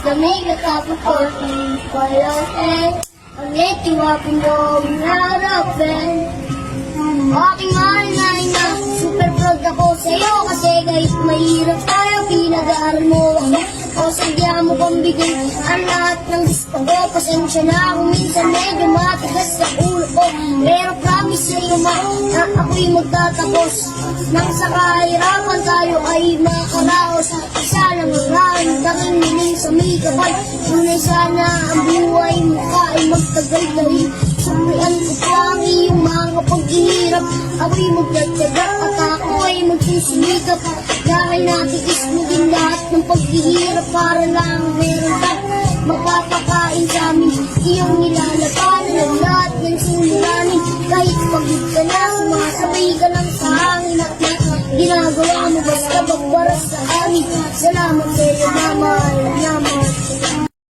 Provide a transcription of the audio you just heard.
Damig at tapos ko, walang ang itiwapin mo ang harapin. Aking mahal na ina, super proud ako sa'yo kasi kahit mahirap tayo, pinag-aaral mo ako. O sadya mo pambigay ang lahat ng gusto ko. Pasensya na kung minsan medyo matigas sa ulo ko. Pero promise sa'yo ma, na ako'y magtatapos. Nang sa kahirapan tayo ay makaraos. Isa lang ang raang tanging niling sa may kapal. Tunay sana ang buhay mo ka ay magtagal dahil sumrian ko pa ang iyong mga paghihirap. Ako'y magtatyaga at ako ay magsisimikap. Dahil natiis mo din lahat ng paghihirap para lang meron ka mapapakain sa amin. Iyong nilalapanan ang lahat ng suliranin. Kahit pagod ka na, sumasabay ka lang sa hangin at ginagawa mo basta magbaras sa amin. Salamat sa'yo na mahal.